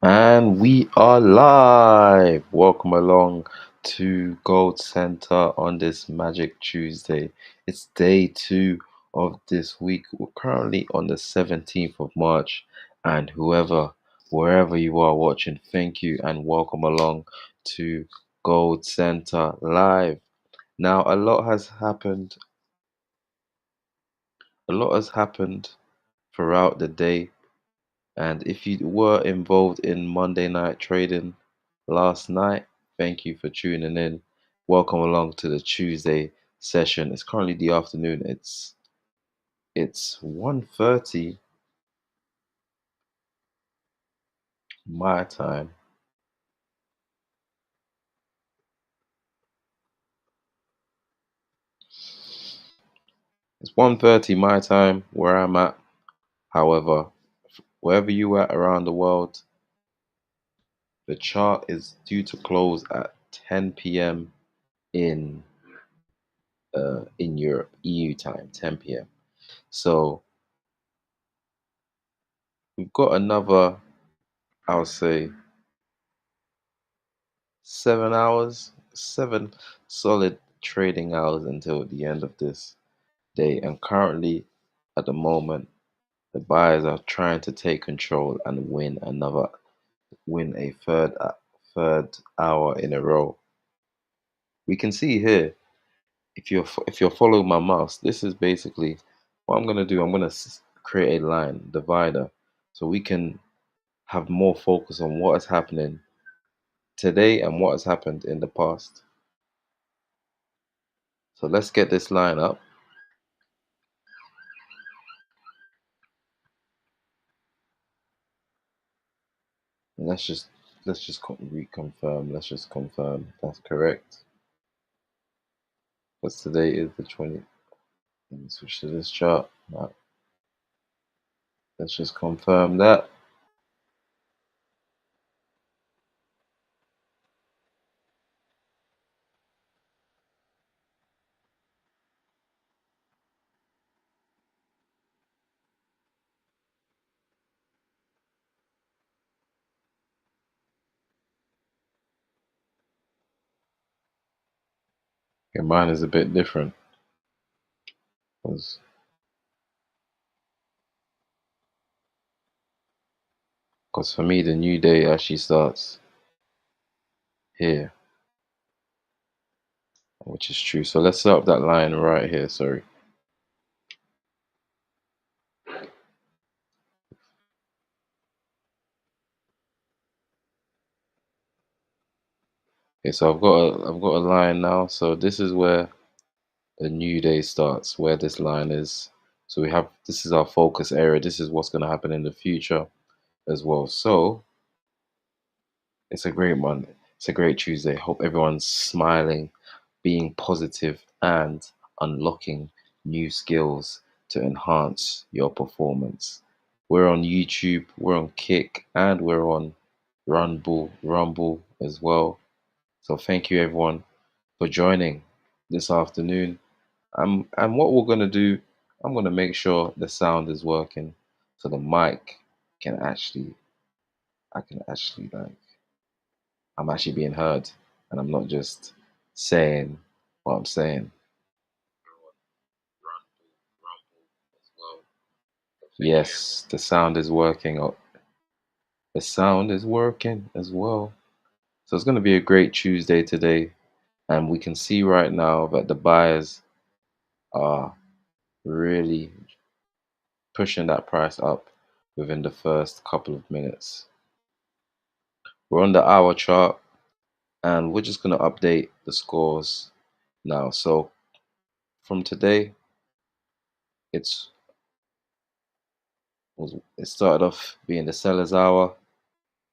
And we are live. Welcome along to Goldcenter on this Magic Tuesday. It's day two of this week. We're currently on the 17th of March. And wherever you are watching, thank you and welcome along to Gold Center Live. Now, a lot has happened throughout the day. And if you were involved in Monday night trading last night, thank you for tuning in. Welcome along to the Tuesday session. It's currently the afternoon. It's 1:30 my time. It's 1:30 my time where I'm at. However, wherever you at around the world, the chart is due to close at 10 p.m. in in Europe, EU time, 10 p.m. So we've got another, I'll say, 7 hours, seven solid trading hours until the end of this day. And currently, at the moment, the buyers are trying to take control and win a third hour in a row. We can see here, if you're following my mouse, this is basically what I'm gonna do. I'm gonna create a line divider so we can have more focus on what is happening today and what has happened in the past. So let's get this line up. And let's just reconfirm. Let's just confirm that's correct. Because today is the 20th. Let me switch to this chart. Now, let's just confirm that. Okay, mine is a bit different. Because for me, the new day actually starts here, which is true. So let's set up that line right here. Sorry. Okay, so I've got a line now. So this is where a new day starts, where this line is. So this is our focus area. This is what's going to happen in the future as well. So it's a great Monday. It's a great Tuesday. Hope everyone's smiling, being positive, and unlocking new skills to enhance your performance. We're on YouTube, we're on Kick, and we're on Rumble as well. So thank you everyone for joining this afternoon. And what we're gonna do, I'm gonna make sure the sound is working, so the mic can actually, I can actually like I'm actually being heard and I'm not just saying what I'm saying. Yes, the sound is working. The sound is working as well. So it's going to be a great Tuesday today. And we can see right now that the buyers are really pushing that price up within the first couple of minutes. We're on the hour chart and we're just going to update the scores now. So from today, it's it started off being the seller's hour.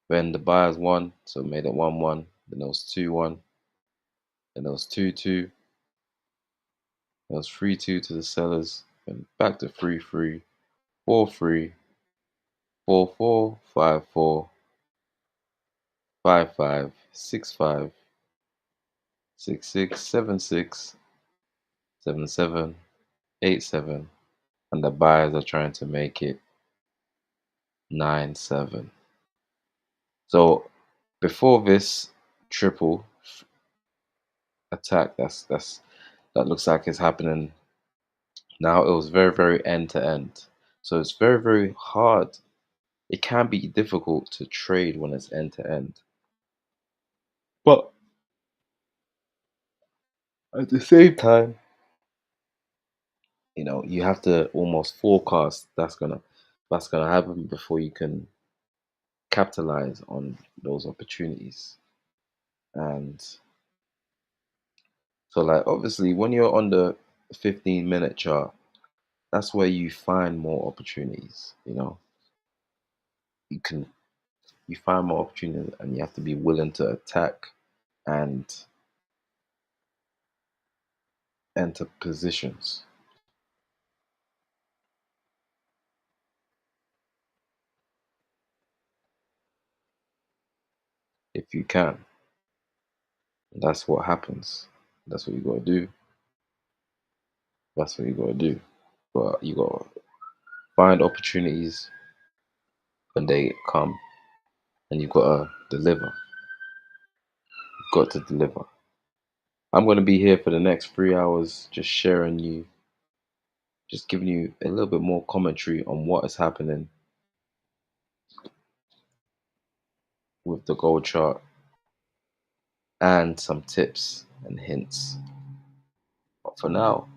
Then the buyers won, so it made it 1-1. Then it was 2-1. Then it was 2-2. It was 3-2 to the sellers. Then back to 3-3, 4-3, 4-4, 5-4, 5-5, 6-5, 6-6, 7-6, 7-7, 8-7, and the buyers are trying to make it 9-7. So before this triple attack, that looks like it's happening now. It was very, very end to end. So it's very, very hard. It can be difficult to trade when it's end to end. But at the same time, you have to almost forecast that's gonna happen before you can capitalize on those opportunities. And so, like, obviously, when you're on the 15-minute chart, that's where you find more opportunities. You can you find more opportunities, and you have to be willing to attack and enter positions if you can. That's what happens. That's what you gotta do. That's what you gotta do. But you gotta find opportunities when they come, and you've gotta deliver. You've got to deliver. I'm gonna be here for the next 3 hours, just sharing you, just giving you a little bit more commentary on what is happening with the gold chart and some tips and hints. But for now,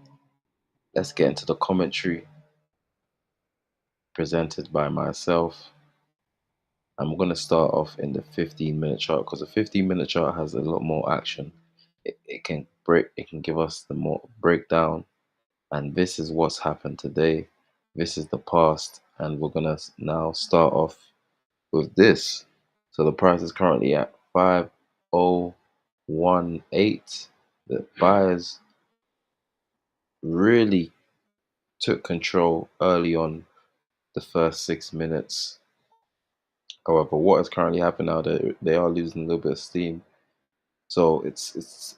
let's get into the commentary presented by myself. I'm going to start off in the 15-minute chart because the 15-minute chart has a lot more action. It can give us the more breakdown, and this is what's happened today. This is the past, and we're going to now start off with this. So the price is currently at 5018. The buyers really took control early on the first 6 minutes. However, what is currently happening now, they are losing a little bit of steam. So it's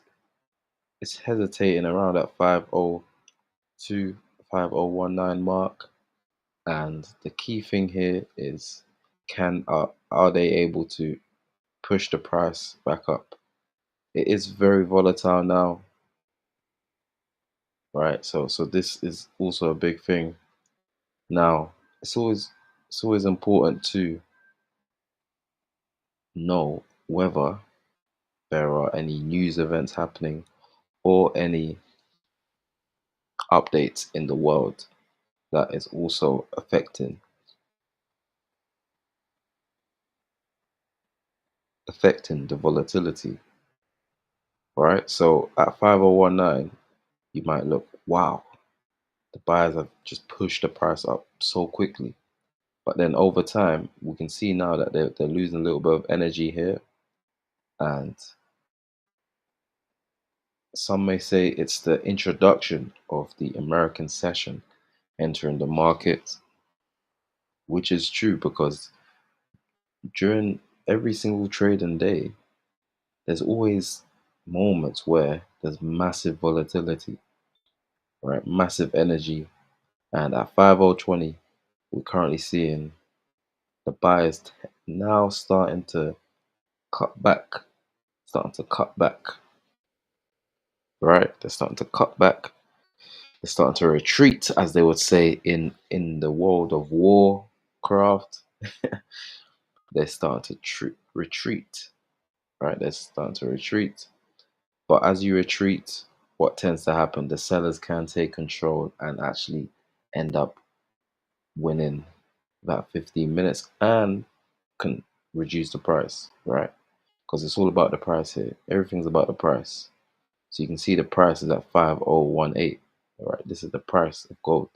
hesitating around that 502, 5019 mark. And the key thing here is, are they able to push the price back up? It is very volatile now, right? So this is also a big thing. Now, it's always important to know whether there are any news events happening or any updates in the world that is also affecting the volatility, right? So at 5019, you might look, wow, the buyers have just pushed the price up so quickly. But then over time, we can see now that they're losing a little bit of energy here. And some may say it's the introduction of the American session entering the market, which is true because during every single trading day, there's always moments where there's massive volatility, right? Massive energy. And at 5020, we're currently seeing the buyers now cut back, starting to cut back, right? They're starting to cut back. They're starting to retreat, as they would say in the world of Warcraft. They're starting to retreat, right? They're starting to retreat. But as you retreat, what tends to happen? The sellers can take control and actually end up winning that 15 minutes and can reduce the price, right? Because it's all about the price here. Everything's about the price. So you can see the price is at 5018. All right, this is the price of gold.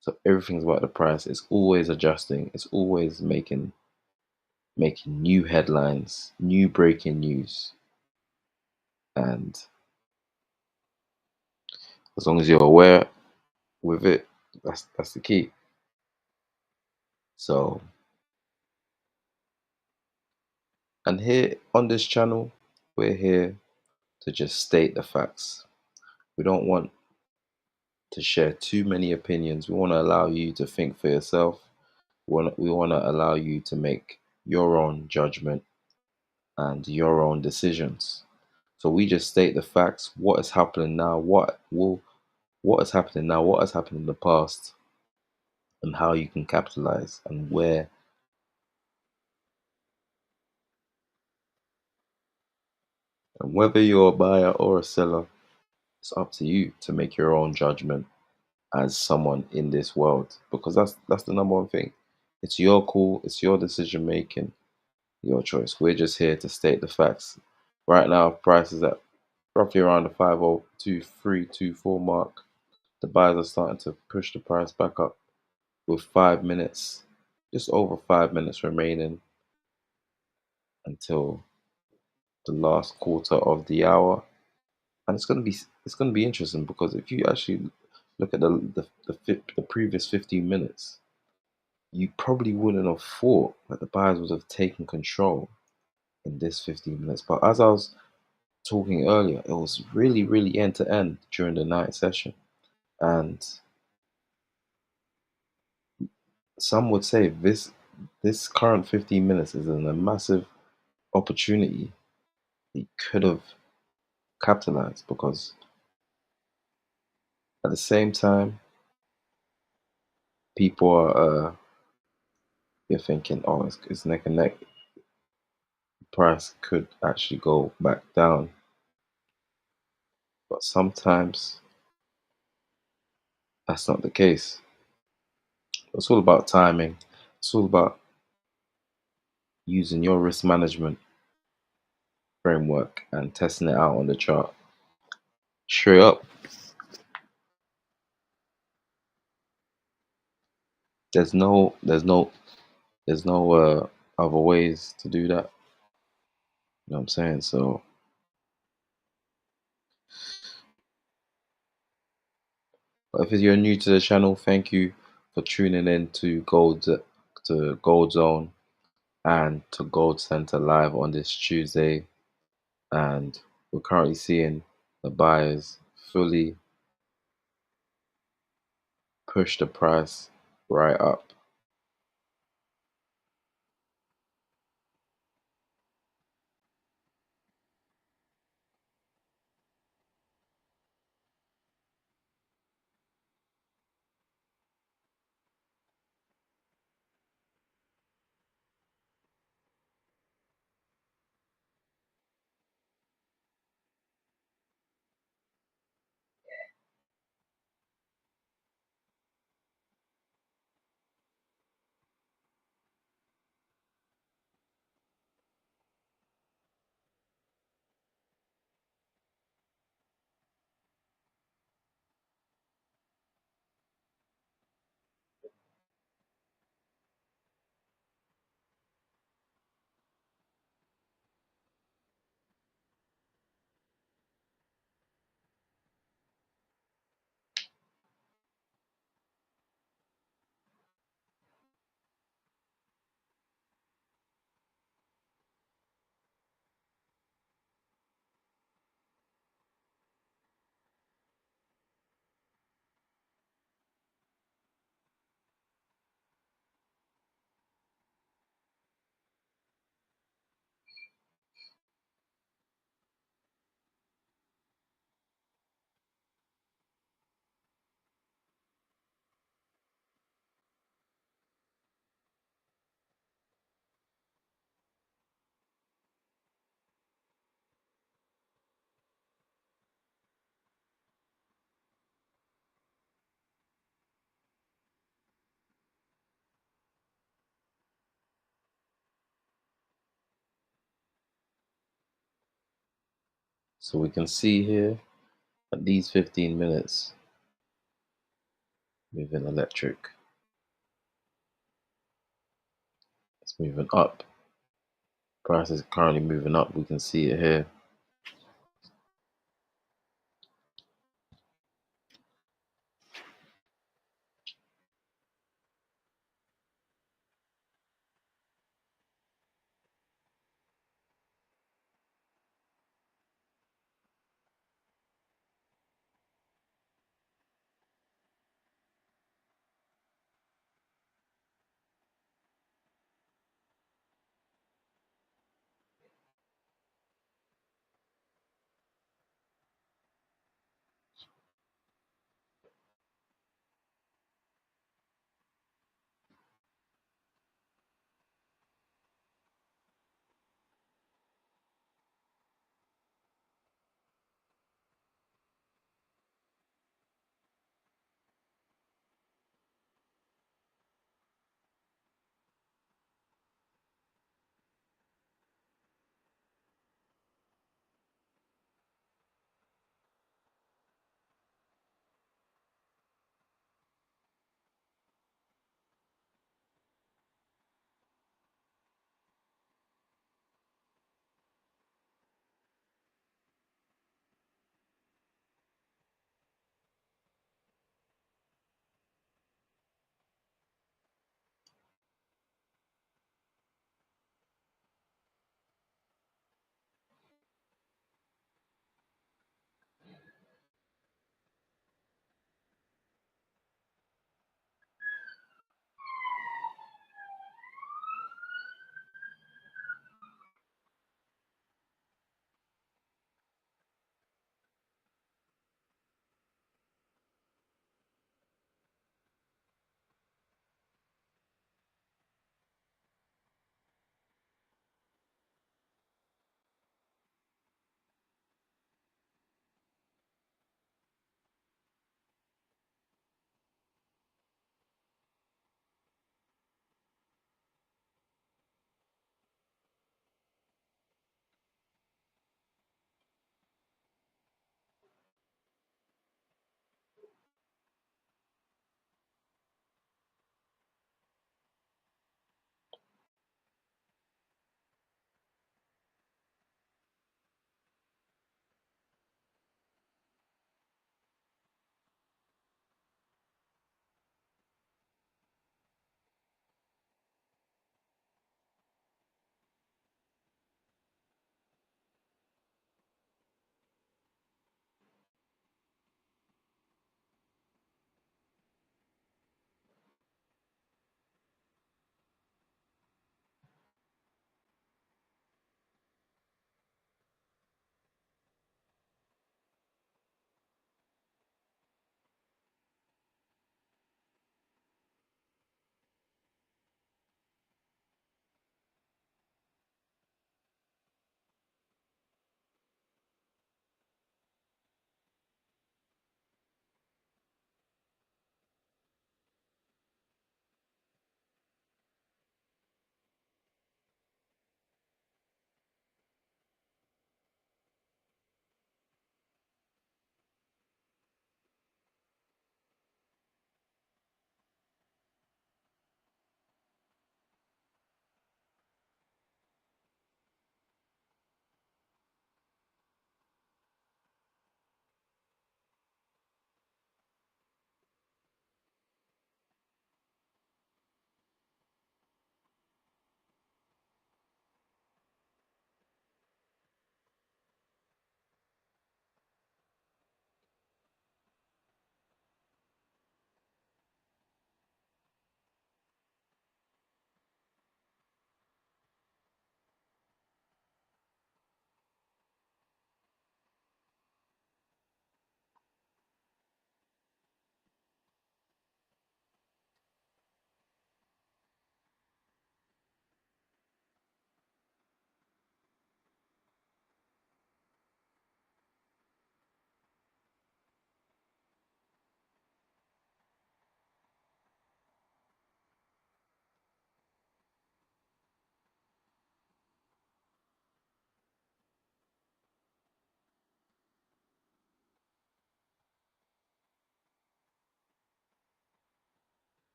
So everything's about the price. It's always adjusting. It's always making new headlines, new breaking news. And as long as you're aware with it, that's the key. So, and here on this channel, we're here to just state the facts. We don't want to share too many opinions. We want to allow you to think for yourself. We want to allow you to make your own judgment, and your own decisions. So we just state the facts, what is happening now, what is happening now, what has happened in the past, and how you can capitalize, and where. And whether you're a buyer or a seller, it's up to you to make your own judgment as someone in this world, because that's the number one thing. It's your call, it's your decision making, your choice. We're just here to state the facts. Right now, price is at roughly around the 50324 mark. The buyers are starting to push the price back up with 5 minutes, just over 5 minutes remaining until the last quarter of the hour. And it's gonna be interesting, because if you actually look at the previous 15 minutes, you probably wouldn't have thought that the buyers would have taken control in this 15 minutes. But as I was talking earlier, it was really, really end to end during the night session. And some would say this current 15 minutes is a massive opportunity he could have capitalized, because at the same time, people are you're thinking, oh, it's neck and neck. Price could actually go back down, but sometimes that's not the case. It's all about timing. It's all about using your risk management framework and testing it out on the chart. Straight up, there's no, there's no, there's no other ways to do that. You know what I'm saying? So, but if you're new to the channel, thank you for tuning in to Gold Zone and to Goldcenter live on this Tuesday. And we're currently seeing the buyers fully push the price right up. So we can see here at these 15 minutes moving electric. It's moving up. Price is currently moving up. We can see it here.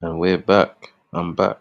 And we're back. I'm back.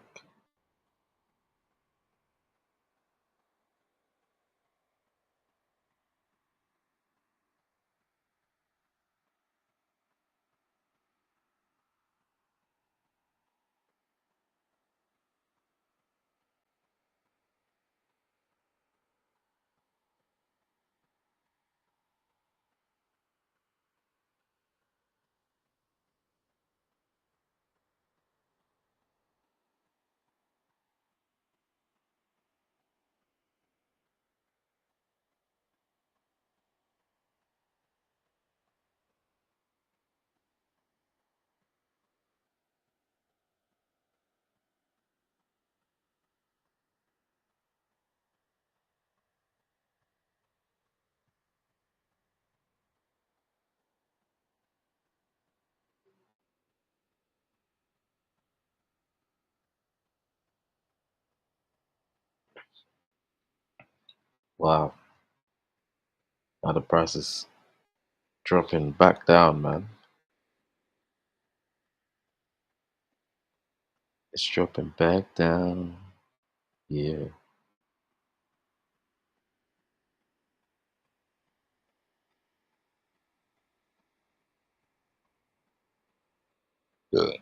Wow. Now the price is dropping back down, man. It's dropping back down. Yeah. Good.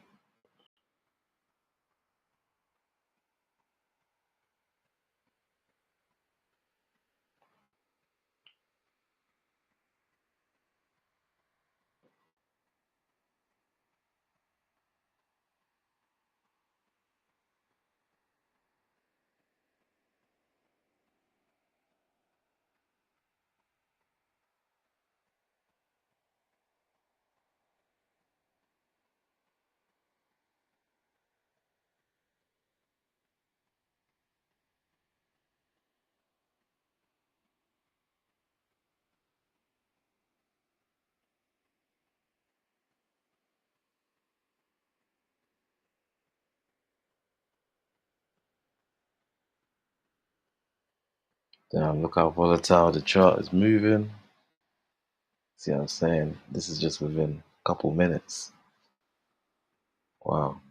Damn, look how volatile the chart is moving. See what I'm saying? This is just within a couple minutes. Wow.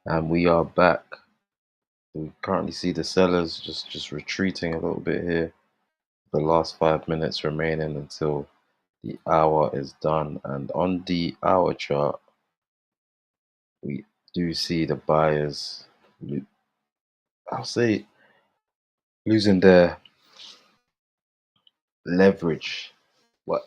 And we are back. We currently see the sellers just retreating a little bit here. The last 5 minutes remaining until the hour is done. And on the hour chart, we do see the buyers, I'll say, losing their leverage. What?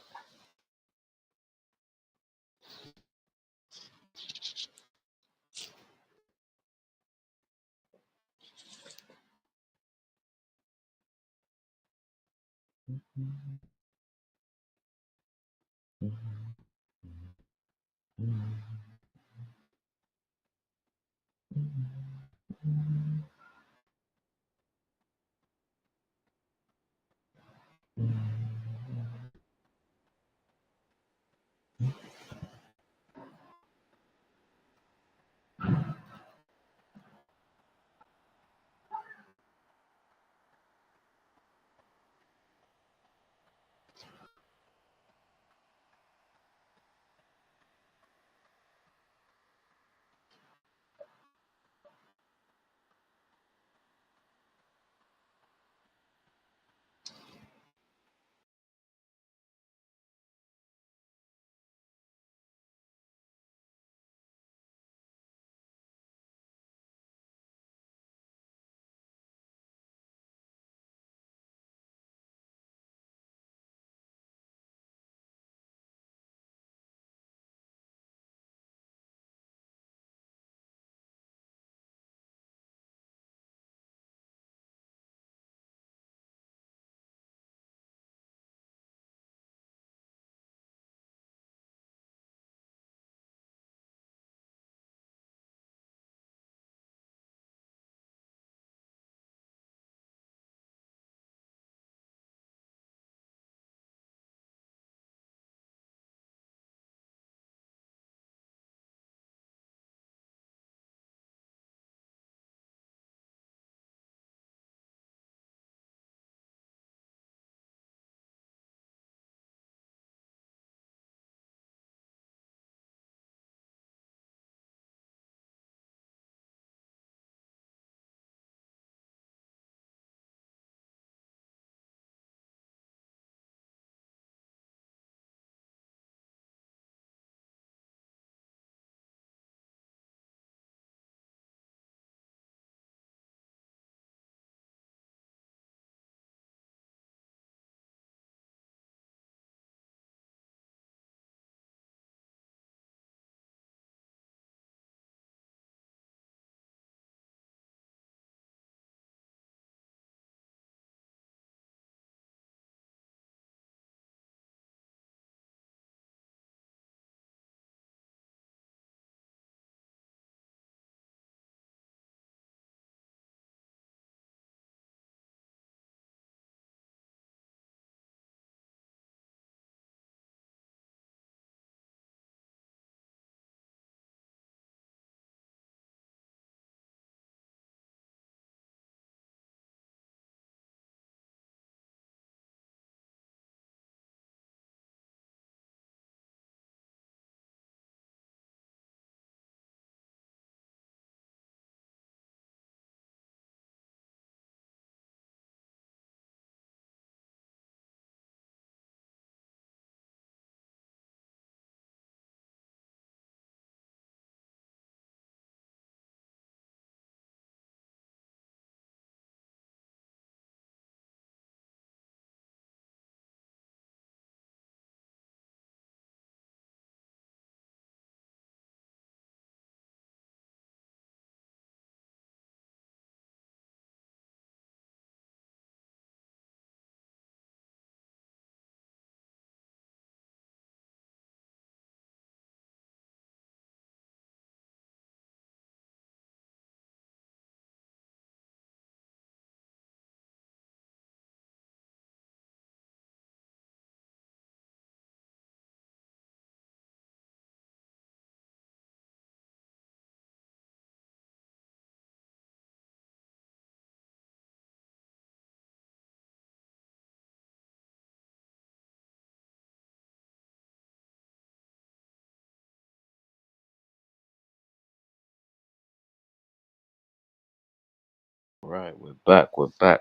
Right, we're back. We're back.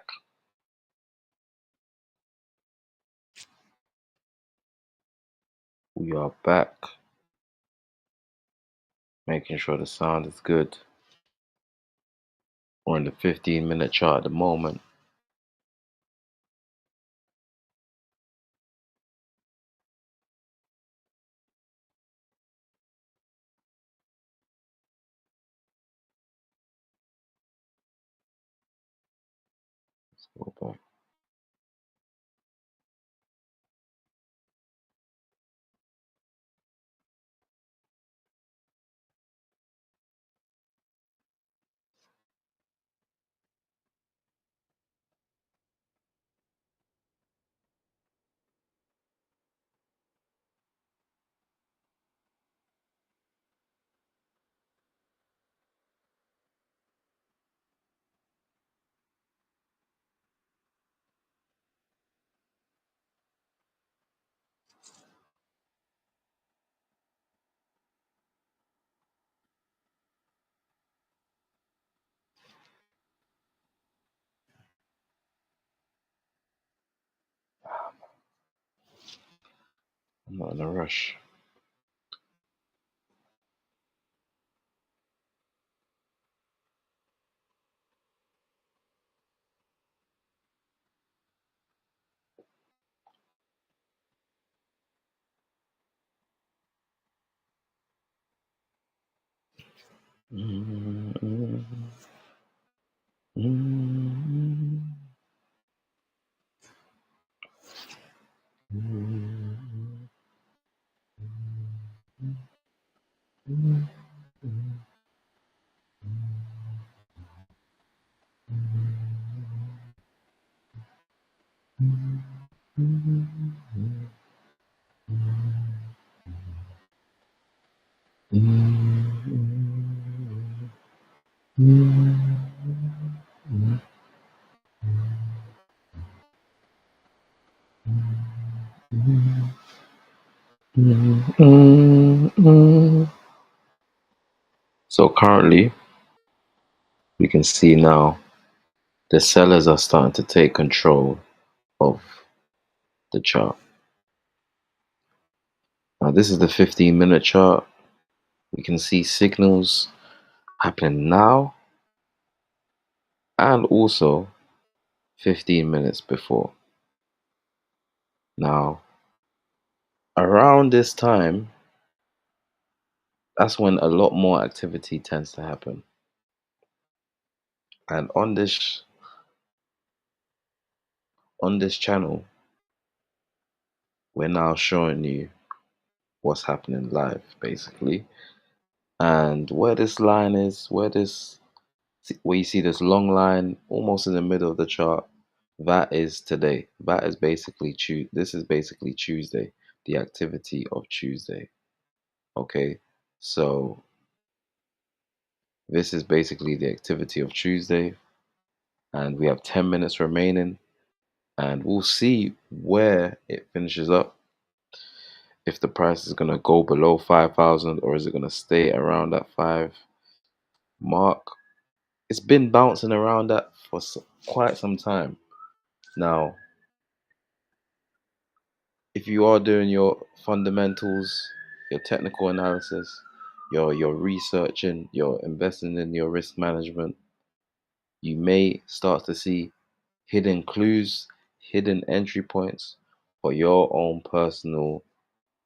We are back. Making sure the sound is good. We're in the 15-minute chart at the moment. Let's go back. I'm not in a rush. So currently, we can see now the sellers are starting to take control of the chart. Now, this is the 15-minute chart. We can see signals happening now and also 15 minutes before. Now, around this time, that's when a lot more activity tends to happen. And on this channel, we're now showing you what's happening live, basically. And where this line is, where you see this long line almost in the middle of the chart, that is today. That is basically this is basically Tuesday, the activity of Tuesday. Okay, so this is basically the activity of Tuesday, and we have 10 minutes remaining, and we'll see where it finishes up. If the price is going to go below 5,000 or is it going to stay around that 5 mark. It's been bouncing around that for quite some time. Now, if you are doing your fundamentals, your technical analysis, your researching, you're investing in your risk management, you may start to see hidden clues, hidden entry points for your own personal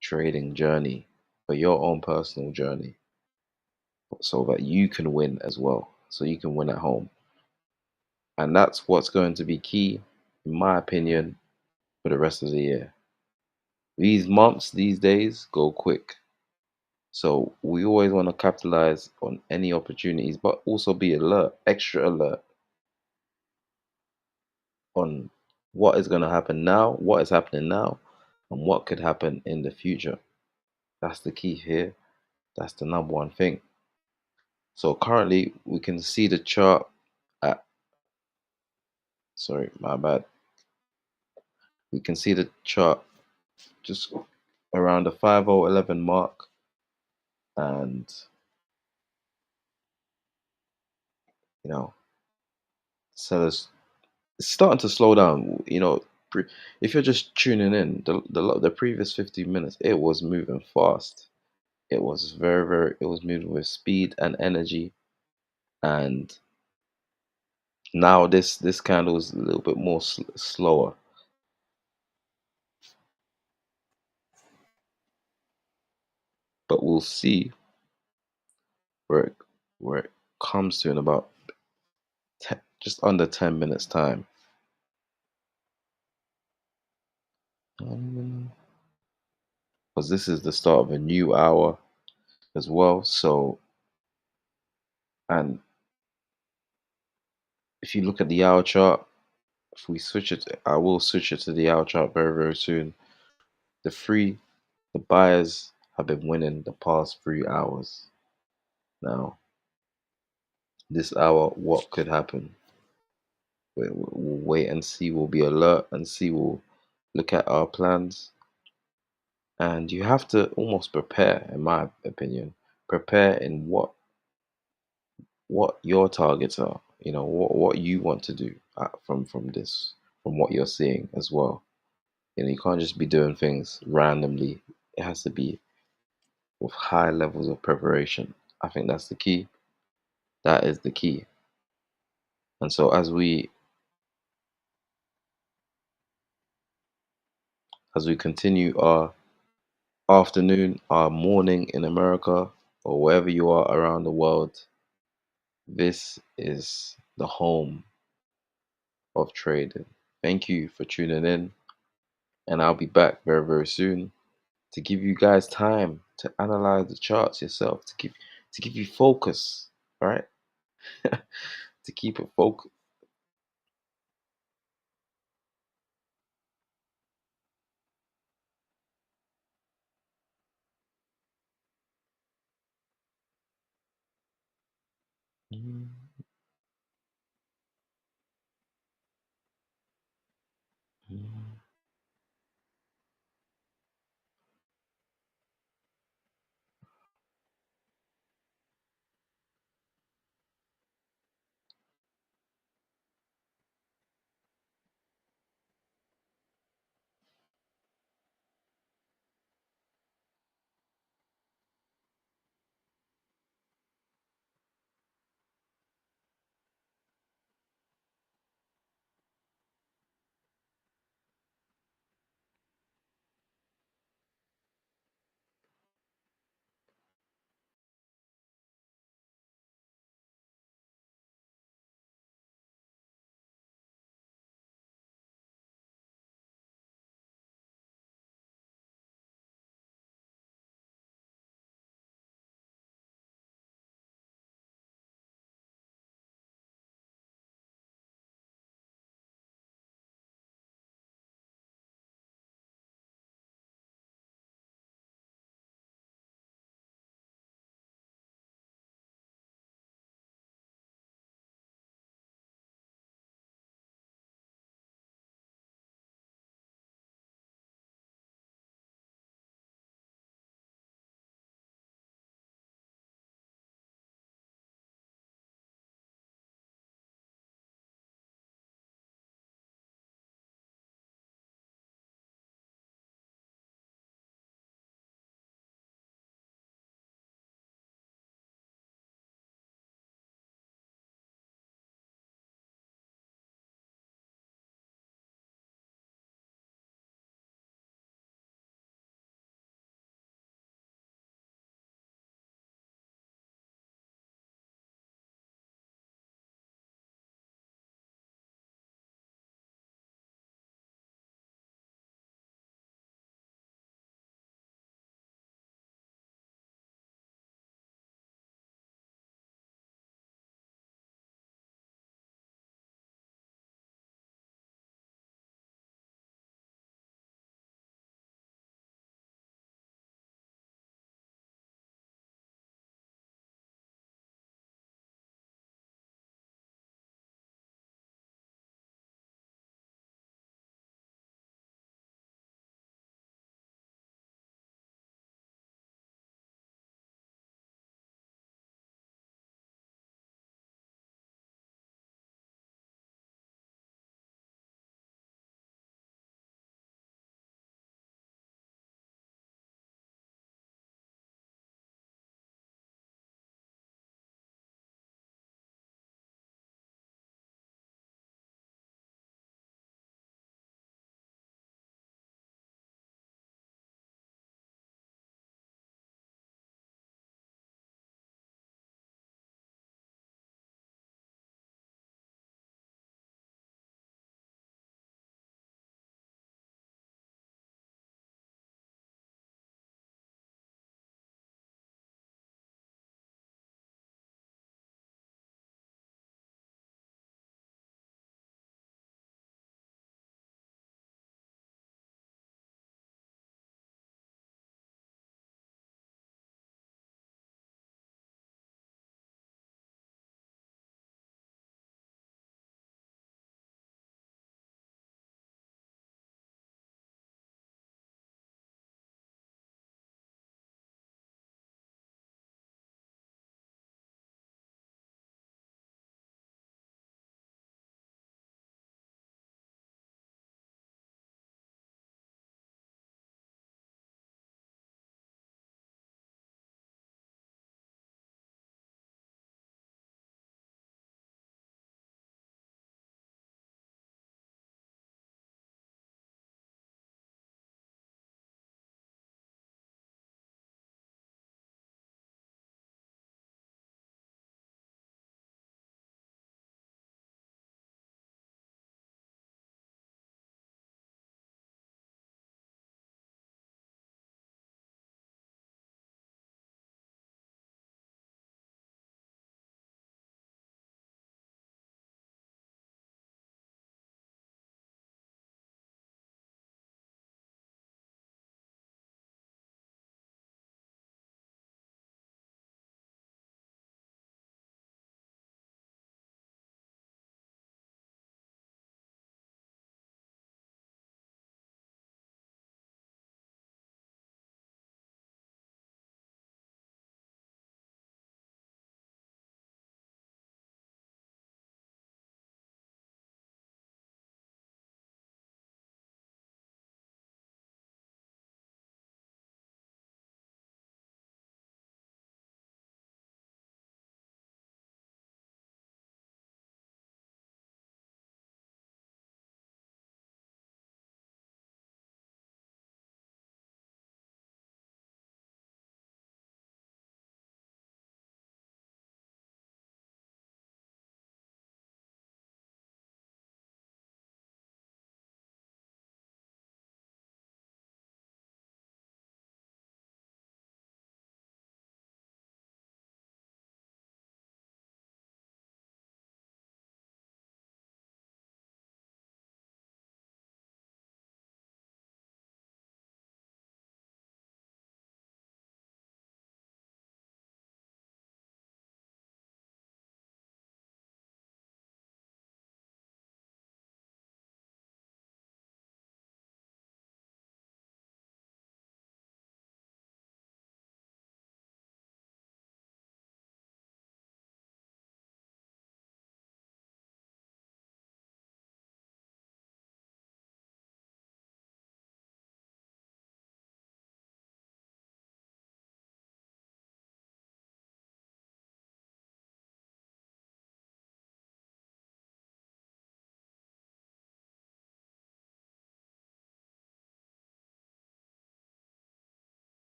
trading journey, for your own personal journey, so that you can win as well, so you can win at home. And that's what's going to be key, in my opinion, for the rest of the year. These months, these days go quick. So we always want to capitalize on any opportunities, but also be alert, extra alert on what is going to happen now, what is happening now, and what could happen in the future. That's the key here. That's the number one thing. So currently, we can see the chart at, sorry, my bad. We can see the chart just around the 5011 mark, and you know sellers it's starting to slow down. If you're just tuning in, the previous 15 minutes, it was moving fast. It was it was moving with speed and energy. And now this candle is a little bit more slower, but we'll see where it, where it comes to in about just under 10 minutes time. Because this is the start of a new hour as well. So, and if you look at the hour chart, if we switch it, I will switch it to the hour chart very, very soon. The buyers have been winning the past 3 hours. Now, this hour, what could happen? We'll wait and see. We'll be alert and see. We'll look at our plans. And you have to almost prepare, in my opinion, prepare in what your targets are. What you want to do from this, from what you're seeing as well. You can't just be doing things randomly. It has to be with high levels of preparation. I think that's the key. That is the key. And so as we continue our afternoon, our morning in America, or wherever you are around the world, this is the home of trading. Thank you for tuning in, and I'll be back very, very soon to give you guys time to analyze the charts yourself, to give you focus, right? To keep it focused.